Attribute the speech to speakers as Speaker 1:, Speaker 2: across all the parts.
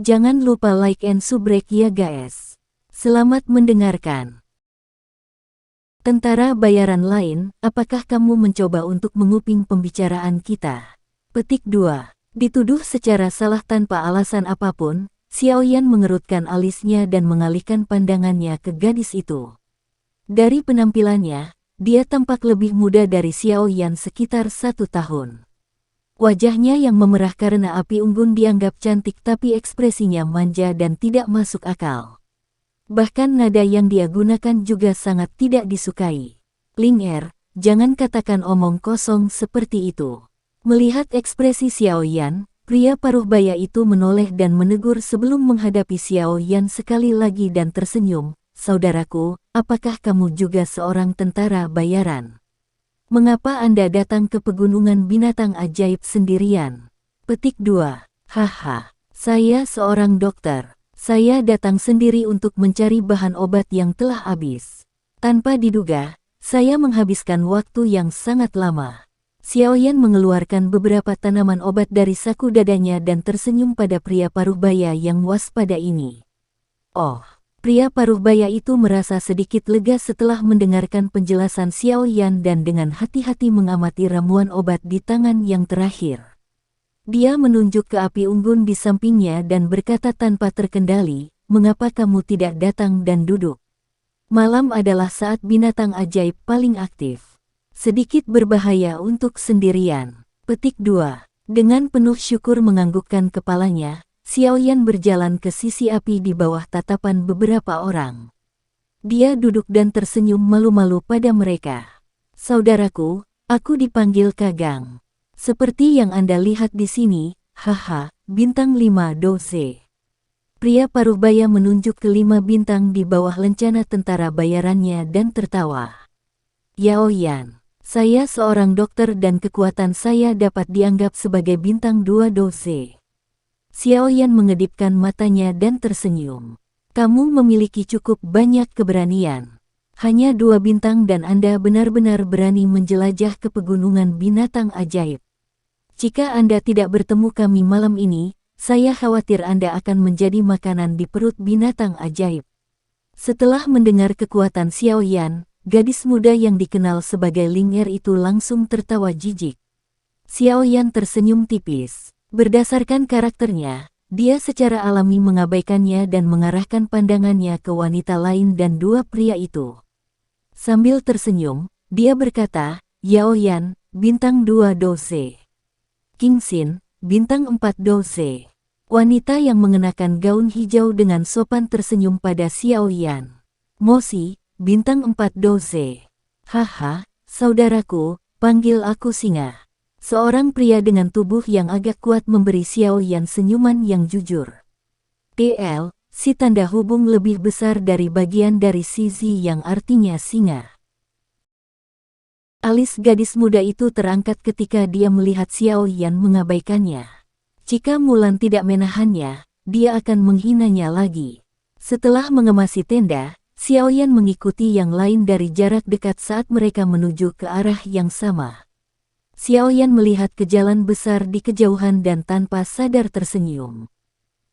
Speaker 1: Jangan lupa like and subscribe ya guys. Selamat mendengarkan. Tentara bayaran lain, apakah kamu mencoba untuk menguping pembicaraan kita? Petik 2. Dituduh secara salah tanpa alasan apapun, Xiaoyan mengerutkan alisnya dan mengalihkan pandangannya ke gadis itu. Dari penampilannya, dia tampak lebih muda dari Xiaoyan sekitar 1 tahun. Wajahnya yang memerah karena api unggun dianggap cantik tapi ekspresinya manja dan tidak masuk akal. Bahkan nada yang dia gunakan juga sangat tidak disukai. Ling jangan katakan omong kosong seperti itu. Melihat ekspresi Xiaoyan, pria paruh baya itu menoleh dan menegur sebelum menghadapi Xiaoyan sekali lagi dan tersenyum. Saudaraku, apakah kamu juga seorang tentara bayaran? Mengapa Anda datang ke pegunungan binatang ajaib sendirian? Petik 2. Haha, saya seorang dokter. Saya datang sendiri untuk mencari bahan obat yang telah habis. Tanpa diduga, saya menghabiskan waktu yang sangat lama. Xiaoyan mengeluarkan beberapa tanaman obat dari saku dadanya dan tersenyum pada pria paruhbaya yang waspada ini. Oh. Pria paruhbaya itu merasa sedikit lega setelah mendengarkan penjelasan Xiaoyan dan dengan hati-hati mengamati ramuan obat di tangan yang terakhir. Dia menunjuk ke api unggun di sampingnya dan berkata tanpa terkendali, "Mengapa kamu tidak datang dan duduk? Malam adalah saat binatang ajaib paling aktif. Sedikit berbahaya untuk sendirian." Petik 2. Dengan penuh syukur menganggukkan kepalanya, Xiaoyan berjalan ke sisi api di bawah tatapan beberapa orang. Dia duduk dan tersenyum malu-malu pada mereka. Saudaraku, aku dipanggil Kagang. Seperti yang Anda lihat di sini, haha, bintang 5 dose. Pria paruhbaya menunjuk ke 5 bintang di bawah lencana tentara bayarannya dan tertawa. Yaoyan, saya seorang dokter dan kekuatan saya dapat dianggap sebagai bintang 2 dose. Xiaoyan mengedipkan matanya dan tersenyum. Kamu memiliki cukup banyak keberanian. Hanya 2 bintang dan Anda benar-benar berani menjelajah ke pegunungan binatang ajaib. Jika Anda tidak bertemu kami malam ini, saya khawatir Anda akan menjadi makanan di perut binatang ajaib. Setelah mendengar kekuatan Xiaoyan, gadis muda yang dikenal sebagai Ling itu langsung tertawa jijik. Xiaoyan tersenyum tipis. Berdasarkan karakternya, dia secara alami mengabaikannya dan mengarahkan pandangannya ke wanita lain dan 2 pria itu. Sambil tersenyum, dia berkata, Yaoyan, bintang 2 dose. Qingxin, bintang 4 dose. Wanita yang mengenakan gaun hijau dengan sopan tersenyum pada Xiaoyan. Mosi, bintang 4 dose. Haha, saudaraku, panggil aku Singa. Seorang pria dengan tubuh yang agak kuat memberi Xiaoyan senyuman yang jujur. TL, si tanda hubung lebih besar dari bagian dari sisi yang artinya singa. Alis gadis muda itu terangkat ketika dia melihat Xiaoyan mengabaikannya. Jika Mulan tidak menahannya, dia akan menghinanya lagi. Setelah mengemasi tenda, Xiaoyan mengikuti yang lain dari jarak dekat saat mereka menuju ke arah yang sama. Xiaoyan melihat ke jalan besar di kejauhan dan tanpa sadar tersenyum.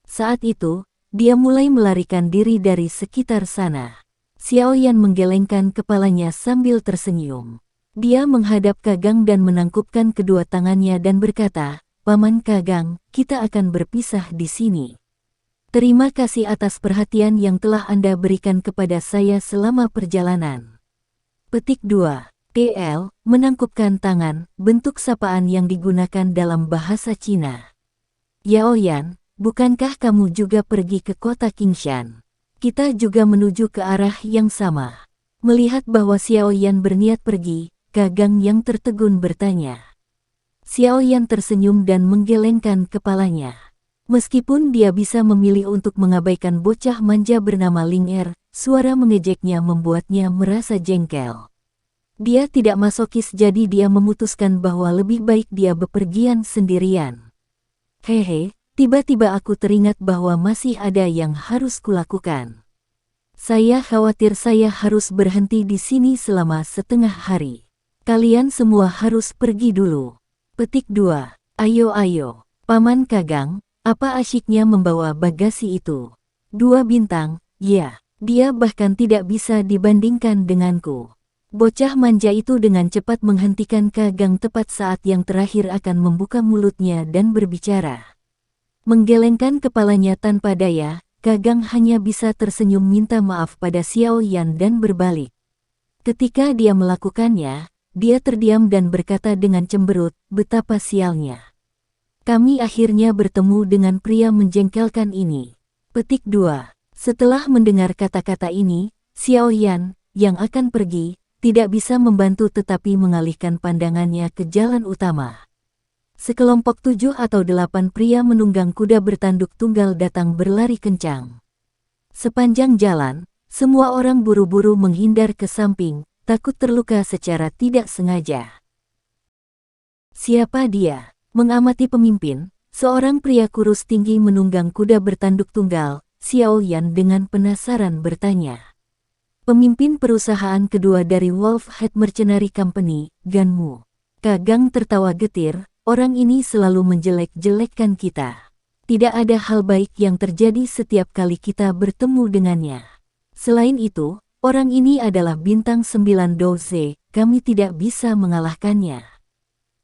Speaker 1: Saat itu, dia mulai melarikan diri dari sekitar sana. Xiaoyan menggelengkan kepalanya sambil tersenyum. Dia menghadap Kagang dan menangkupkan kedua tangannya dan berkata, "Paman Kagang, kita akan berpisah di sini. Terima kasih atas perhatian yang telah Anda berikan kepada saya selama perjalanan." Petik 2. TL, menangkupkan tangan, bentuk sapaan yang digunakan dalam bahasa Cina. Yaoyan, bukankah kamu juga pergi ke kota Qingshan? Kita juga menuju ke arah yang sama. Melihat bahwa Xiaoyan berniat pergi, Kagang yang tertegun bertanya. Xiaoyan tersenyum dan menggelengkan kepalanya. Meskipun dia bisa memilih untuk mengabaikan bocah manja bernama Ling suara mengejeknya membuatnya merasa jengkel. Dia tidak masokis jadi dia memutuskan bahwa lebih baik dia bepergian sendirian. Hehe, tiba-tiba aku teringat bahwa masih ada yang harus kulakukan. Saya khawatir saya harus berhenti di sini selama setengah hari. Kalian semua harus pergi dulu. Petik 2. Ayo, Paman Kagang, Apa asyiknya membawa bagasi itu? 2 bintang, ya. Dia bahkan tidak bisa dibandingkan denganku. Bocah manja itu dengan cepat menghentikan Kagang tepat saat yang terakhir akan membuka mulutnya dan berbicara. Menggelengkan kepalanya tanpa daya, Kagang hanya bisa tersenyum minta maaf pada Xiao Yan dan berbalik. Ketika dia melakukannya, dia terdiam dan berkata dengan cemberut, betapa sialnya. Kami akhirnya bertemu dengan pria menjengkelkan ini. Petik 2. Setelah mendengar kata-kata ini, Xiao Yan, yang akan pergi, tidak bisa membantu tetapi mengalihkan pandangannya ke jalan utama. Sekelompok 7 atau 8 pria menunggang kuda bertanduk tunggal datang berlari kencang. Sepanjang jalan, semua orang buru-buru menghindar ke samping, takut terluka secara tidak sengaja. Siapa dia? Mengamati pemimpin, seorang pria kurus tinggi menunggang kuda bertanduk tunggal, Xiao Yan dengan penasaran bertanya. Pemimpin perusahaan kedua dari Wolf Head Mercenary Company, Ganmu. Kagang tertawa getir, orang ini selalu menjelek-jelekkan kita. Tidak ada hal baik yang terjadi setiap kali kita bertemu dengannya. Selain itu, orang ini adalah bintang 9 Doze, kami tidak bisa mengalahkannya.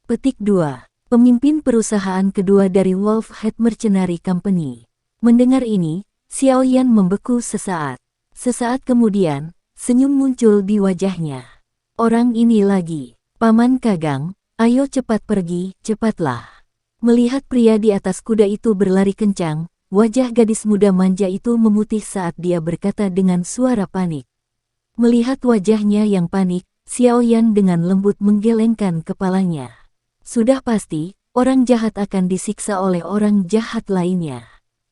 Speaker 1: Petik 2. Pemimpin perusahaan kedua dari Wolf Head Mercenary Company. Mendengar ini, Xiao Yan membeku sesaat. Sesaat kemudian, senyum muncul di wajahnya. Orang ini lagi. Paman Kagang, ayo cepat pergi, cepatlah. Melihat pria di atas kuda itu berlari kencang, wajah gadis muda manja itu memutih saat dia berkata dengan suara panik. Melihat wajahnya yang panik, Xiao Yan dengan lembut menggelengkan kepalanya. Sudah pasti, orang jahat akan disiksa oleh orang jahat lainnya.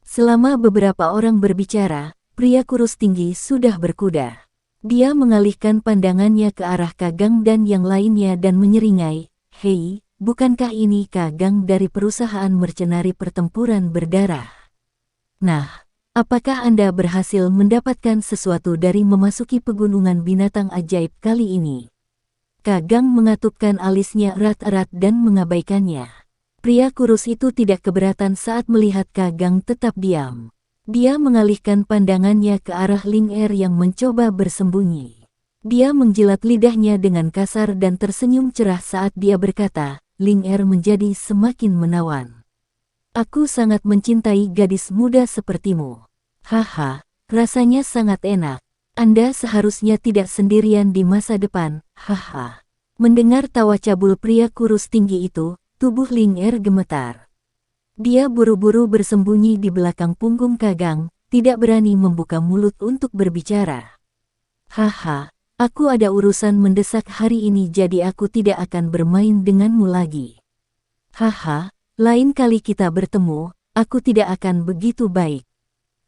Speaker 1: Selama beberapa orang berbicara, pria kurus tinggi sudah berkuda. Dia mengalihkan pandangannya ke arah Kagang dan yang lainnya dan menyeringai, "Hei, bukankah ini Kagang dari perusahaan mercenari pertempuran berdarah? Nah, apakah Anda berhasil mendapatkan sesuatu dari memasuki pegunungan binatang ajaib kali ini?" Kagang mengatupkan alisnya erat-erat dan mengabaikannya. Pria kurus itu tidak keberatan saat melihat Kagang tetap diam. Dia mengalihkan pandangannya ke arah Ling Er yang mencoba bersembunyi. Dia menjilat lidahnya dengan kasar dan tersenyum cerah saat dia berkata, Ling Er menjadi semakin menawan. Aku sangat mencintai gadis muda sepertimu. Haha, rasanya sangat enak. Anda seharusnya tidak sendirian di masa depan, haha. Mendengar tawa cabul pria kurus tinggi itu, tubuh Ling Er gemetar. Dia buru-buru bersembunyi di belakang punggung Kagang, tidak berani membuka mulut untuk berbicara. Haha, aku ada urusan mendesak hari ini jadi aku tidak akan bermain denganmu lagi. Haha, lain kali kita bertemu, aku tidak akan begitu baik.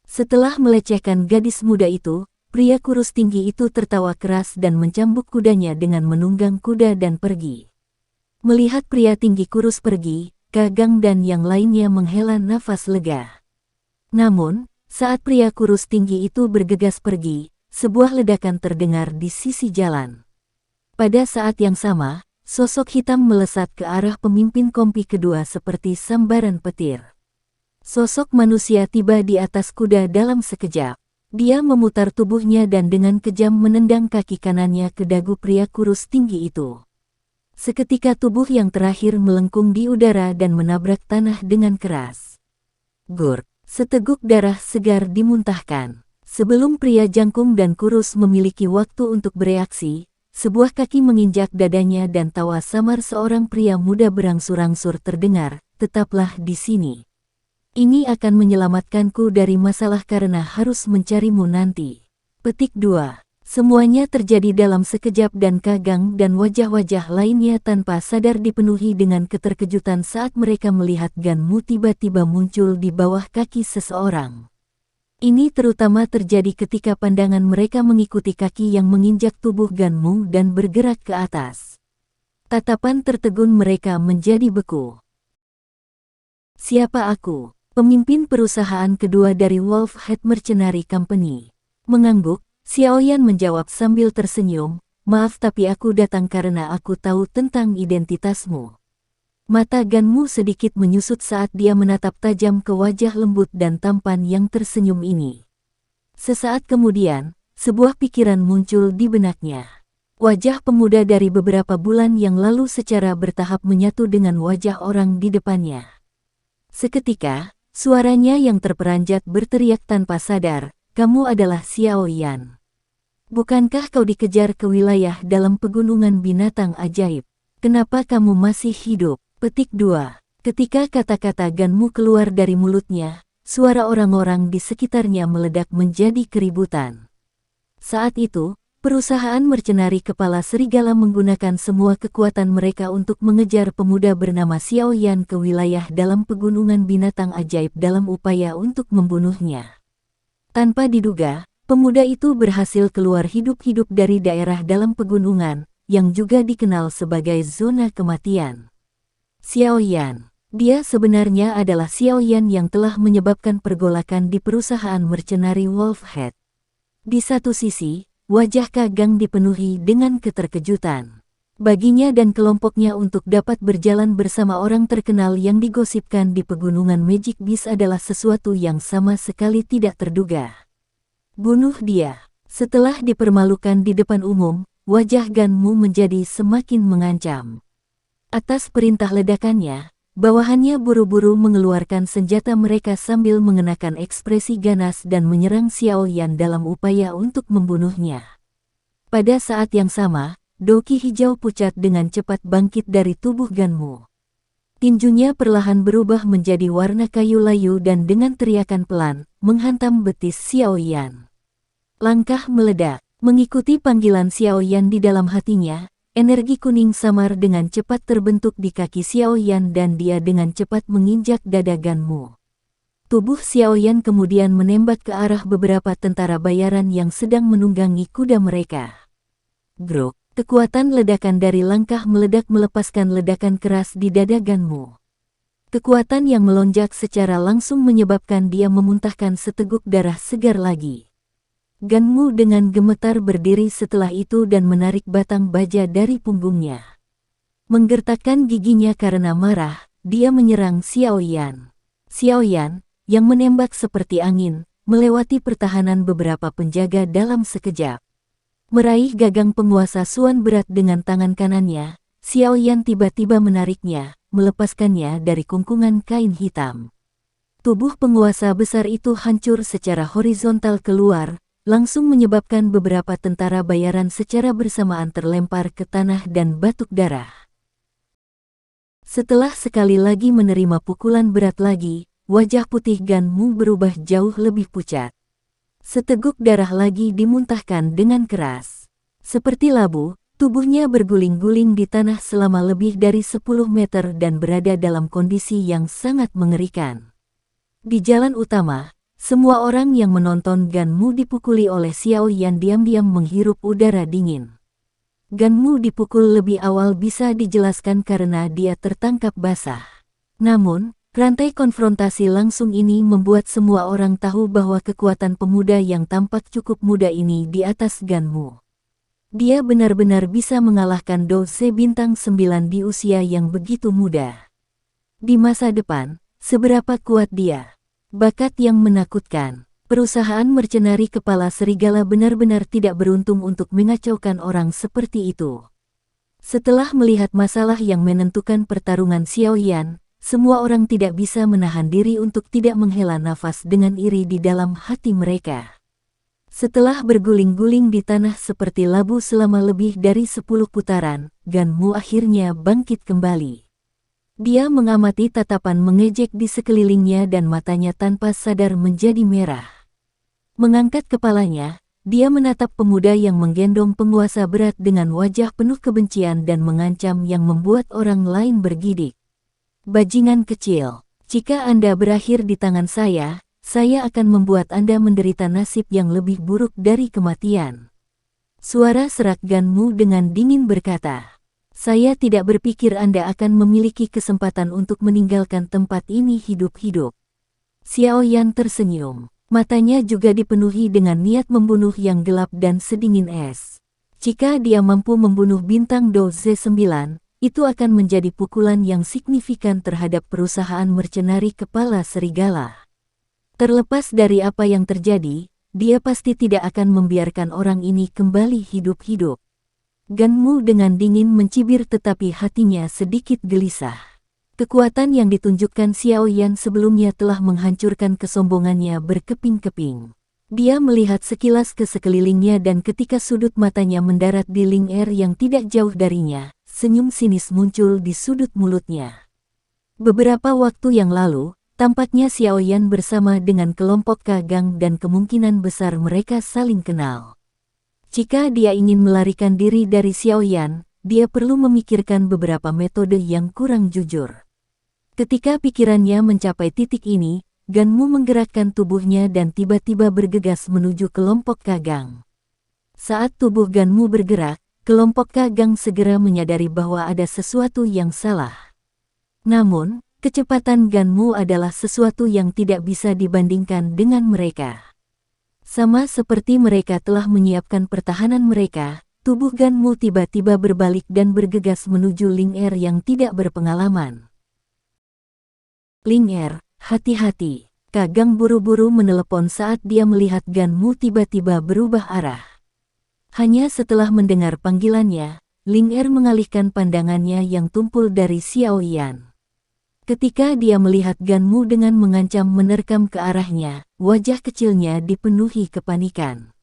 Speaker 1: Setelah melecehkan gadis muda itu, pria kurus tinggi itu tertawa keras dan mencambuk kudanya dengan menunggang kuda dan pergi. Melihat pria tinggi kurus pergi, Kagang dan yang lainnya menghela nafas lega. Namun, saat pria kurus tinggi itu bergegas pergi, sebuah ledakan terdengar di sisi jalan. Pada saat yang sama, sosok hitam melesat ke arah pemimpin kompi kedua seperti sambaran petir. Sosok manusia tiba di atas kuda dalam sekejap. Dia memutar tubuhnya dan dengan kejam menendang kaki kanannya ke dagu pria kurus tinggi itu. Seketika tubuh yang terakhir melengkung di udara dan menabrak tanah dengan keras. Gur, seteguk darah segar dimuntahkan. Sebelum pria jangkung dan kurus memiliki waktu untuk bereaksi, sebuah kaki menginjak dadanya dan tawa samar seorang pria muda berangsur-angsur terdengar, tetaplah di sini. Ini akan menyelamatkanku dari masalah karena harus mencarimu nanti. Petik 2. Semuanya terjadi dalam sekejap dan Kagang dan wajah-wajah lainnya tanpa sadar dipenuhi dengan keterkejutan saat mereka melihat Ganmu tiba-tiba muncul di bawah kaki seseorang. Ini terutama terjadi ketika pandangan mereka mengikuti kaki yang menginjak tubuh Ganmu dan bergerak ke atas. Tatapan tertegun mereka menjadi beku. Siapa aku? Pemimpin perusahaan kedua dari Wolf Head Mercenary Company. Mengangguk, Xiao Yan menjawab sambil tersenyum, maaf tapi aku datang karena aku tahu tentang identitasmu. Mata Ganmu sedikit menyusut saat dia menatap tajam ke wajah lembut dan tampan yang tersenyum ini. Sesaat kemudian, sebuah pikiran muncul di benaknya. Wajah pemuda dari beberapa bulan yang lalu secara bertahap menyatu dengan wajah orang di depannya. Seketika, suaranya yang terperanjat berteriak tanpa sadar, "Kamu adalah Xiao Yan. Bukankah kau dikejar ke wilayah dalam pegunungan binatang ajaib? Kenapa kamu masih hidup?" Petik 2. Ketika kata-kata Ganmu keluar dari mulutnya, suara orang-orang di sekitarnya meledak menjadi keributan. Saat itu, perusahaan mercenari kepala serigala menggunakan semua kekuatan mereka untuk mengejar pemuda bernama Xiao Yan ke wilayah dalam pegunungan binatang ajaib dalam upaya untuk membunuhnya. Tanpa diduga, pemuda itu berhasil keluar hidup-hidup dari daerah dalam pegunungan, yang juga dikenal sebagai zona kematian. Xiao Yan. Dia sebenarnya adalah Xiao Yan yang telah menyebabkan pergolakan di perusahaan mercenari Wolfhead. Di satu sisi, wajah Kak Gang dipenuhi dengan keterkejutan. Baginya dan kelompoknya untuk dapat berjalan bersama orang terkenal yang digosipkan di pegunungan Magic Beast adalah sesuatu yang sama sekali tidak terduga. Bunuh dia. Setelah dipermalukan di depan umum, wajah Ganmu menjadi semakin mengancam. Atas perintah ledakannya, bawahannya buru-buru mengeluarkan senjata mereka sambil mengenakan ekspresi ganas dan menyerang Xiao Yan dalam upaya untuk membunuhnya. Pada saat yang sama, doki hijau pucat dengan cepat bangkit dari tubuh Ganmu. Tinjunya perlahan berubah menjadi warna kayu layu dan dengan teriakan pelan, menghantam betis Xiao Yan. Langkah meledak, mengikuti panggilan Xiao Yan di dalam hatinya. Energi kuning samar dengan cepat terbentuk di kaki Xiao Yan dan dia dengan cepat menginjak dada Ganmu. Tubuh Xiao Yan kemudian menembak ke arah beberapa tentara bayaran yang sedang menunggangi kuda mereka. Grok, kekuatan ledakan dari langkah meledak melepaskan ledakan keras di dada Ganmu. Kekuatan yang melonjak secara langsung menyebabkan dia memuntahkan seteguk darah segar lagi. Ganmu dengan gemetar berdiri setelah itu dan menarik batang baja dari punggungnya. Menggertakkan giginya karena marah, dia menyerang Xiao Yan. Xiao Yan, yang menembak seperti angin, melewati pertahanan beberapa penjaga dalam sekejap. Meraih gagang penguasa Suan berat dengan tangan kanannya, Xiao Yan tiba-tiba menariknya, melepaskannya dari kungkungan kain hitam. Tubuh penguasa besar itu hancur secara horizontal keluar, langsung menyebabkan beberapa tentara bayaran secara bersamaan terlempar ke tanah dan batuk darah. Setelah sekali lagi menerima pukulan berat lagi, wajah putih Ganmu berubah jauh lebih pucat. Seteguk darah lagi dimuntahkan dengan keras. Seperti labu, tubuhnya berguling-guling di tanah selama lebih dari 10 meter dan berada dalam kondisi yang sangat mengerikan. Di jalan utama, semua orang yang menonton Ganmu dipukuli oleh Xiao Yan diam-diam menghirup udara dingin. Ganmu dipukul lebih awal bisa dijelaskan karena dia tertangkap basah. Namun, rantai konfrontasi langsung ini membuat semua orang tahu bahwa kekuatan pemuda yang tampak cukup muda ini di atas Ganmu. Dia benar-benar bisa mengalahkan Do Se bintang 9 di usia yang begitu muda. Di masa depan, seberapa kuat dia? Bakat yang menakutkan. Perusahaan mercenari kepala serigala benar-benar tidak beruntung untuk mengacaukan orang seperti itu. Setelah melihat masalah yang menentukan pertarungan Xiao Yan, semua orang tidak bisa menahan diri untuk tidak menghela nafas dengan iri di dalam hati mereka. Setelah berguling-guling di tanah seperti labu selama lebih dari 10 putaran, Ganmu akhirnya bangkit kembali. Dia mengamati tatapan mengejek di sekelilingnya dan matanya tanpa sadar menjadi merah. Mengangkat kepalanya, dia menatap pemuda yang menggendong penguasa berat dengan wajah penuh kebencian dan mengancam yang membuat orang lain bergidik. "Bajingan kecil, jika Anda berakhir di tangan saya akan membuat Anda menderita nasib yang lebih buruk dari kematian." Suara serak Ganmu dengan dingin berkata, "Saya tidak berpikir Anda akan memiliki kesempatan untuk meninggalkan tempat ini hidup-hidup." Xiao Yan tersenyum. Matanya juga dipenuhi dengan niat membunuh yang gelap dan sedingin es. Jika dia mampu membunuh bintang Do Se 9, itu akan menjadi pukulan yang signifikan terhadap perusahaan mercenari kepala serigala. Terlepas dari apa yang terjadi, dia pasti tidak akan membiarkan orang ini kembali hidup-hidup. Ganmu dengan dingin mencibir tetapi hatinya sedikit gelisah. Kekuatan yang ditunjukkan Xiao Yan sebelumnya telah menghancurkan kesombongannya berkeping-keping. Dia melihat sekilas ke sekelilingnya dan ketika sudut matanya mendarat di Ling Er yang tidak jauh darinya, senyum sinis muncul di sudut mulutnya. Beberapa waktu yang lalu, tampaknya Xiao Yan bersama dengan kelompok Kagang dan kemungkinan besar mereka saling kenal. Jika dia ingin melarikan diri dari Xiao Yan, dia perlu memikirkan beberapa metode yang kurang jujur. Ketika pikirannya mencapai titik ini, Ganmu menggerakkan tubuhnya dan tiba-tiba bergegas menuju kelompok Kagang. Saat tubuh Ganmu bergerak, kelompok Kagang segera menyadari bahwa ada sesuatu yang salah. Namun, kecepatan Ganmu adalah sesuatu yang tidak bisa dibandingkan dengan mereka. Sama seperti mereka telah menyiapkan pertahanan mereka, tubuh Ganmu tiba-tiba berbalik dan bergegas menuju Ling Er yang tidak berpengalaman. Ling Er, hati-hati. Kagang buru-buru menelepon saat dia melihat Ganmu tiba-tiba berubah arah. Hanya setelah mendengar panggilannya, Ling Er mengalihkan pandangannya yang tumpul dari Xiao Yan. Ketika dia melihat Ganmu dengan mengancam menerkam ke arahnya, wajah kecilnya dipenuhi kepanikan.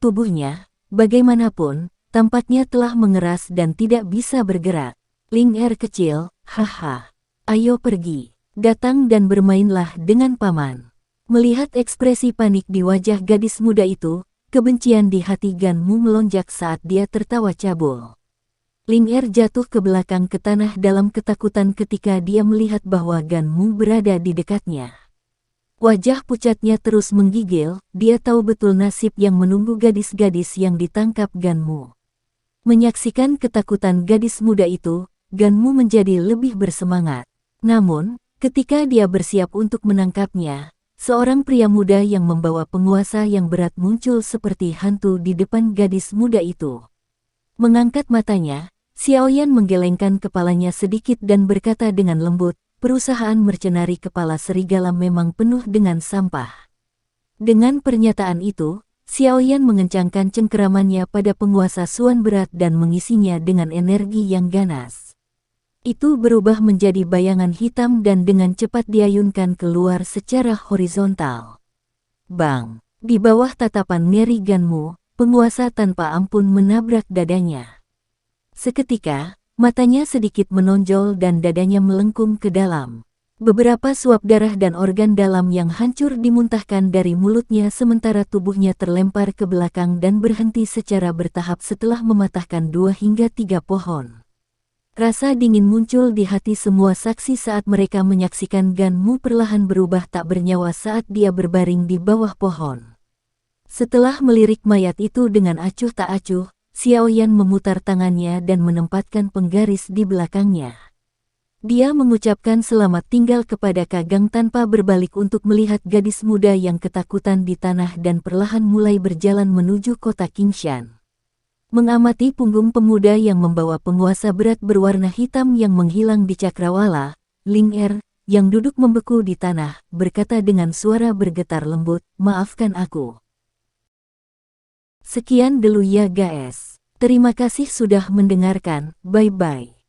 Speaker 1: Tubuhnya, bagaimanapun, tampaknya telah mengeras dan tidak bisa bergerak. Ling Er kecil, haha. Ayo pergi. Datang dan bermainlah dengan paman. Melihat ekspresi panik di wajah gadis muda itu, kebencian di hati Ganmu melonjak saat dia tertawa cabul. Ling Er jatuh ke belakang ke tanah dalam ketakutan ketika dia melihat bahwa Ganmu berada di dekatnya. Wajah pucatnya terus menggigil, dia tahu betul nasib yang menunggu gadis-gadis yang ditangkap Ganmu. Menyaksikan ketakutan gadis muda itu, Ganmu menjadi lebih bersemangat. Namun, ketika dia bersiap untuk menangkapnya, seorang pria muda yang membawa penguasa yang berat muncul seperti hantu di depan gadis muda itu. Mengangkat matanya, Xiao Yan menggelengkan kepalanya sedikit dan berkata dengan lembut, perusahaan mercenari kepala serigala memang penuh dengan sampah. Dengan pernyataan itu, Xiao Yan mengencangkan cengkeramannya pada penguasa Suan berat dan mengisinya dengan energi yang ganas. Itu berubah menjadi bayangan hitam dan dengan cepat diayunkan keluar secara horizontal. Bang! Di bawah tatapan ngeri Ganmu, penguasa tanpa ampun menabrak dadanya. Seketika, matanya sedikit menonjol dan dadanya melengkung ke dalam. Beberapa suap darah dan organ dalam yang hancur dimuntahkan dari mulutnya sementara tubuhnya terlempar ke belakang dan berhenti secara bertahap setelah mematahkan 2 hingga 3 pohon. Rasa dingin muncul di hati semua saksi saat mereka menyaksikan Ganmu perlahan berubah tak bernyawa saat dia berbaring di bawah pohon. Setelah melirik mayat itu dengan acuh tak acuh, Xiao Yan memutar tangannya dan menempatkan penggaris di belakangnya. Dia mengucapkan selamat tinggal kepada Kagang tanpa berbalik untuk melihat gadis muda yang ketakutan di tanah dan perlahan mulai berjalan menuju kota Qingshan. Mengamati punggung pemuda yang membawa penguasa berat berwarna hitam yang menghilang di cakrawala, Ling Er, yang duduk membeku di tanah, berkata dengan suara bergetar lembut, maafkan aku. Sekian dulu ya guys. Terima kasih sudah mendengarkan, bye-bye.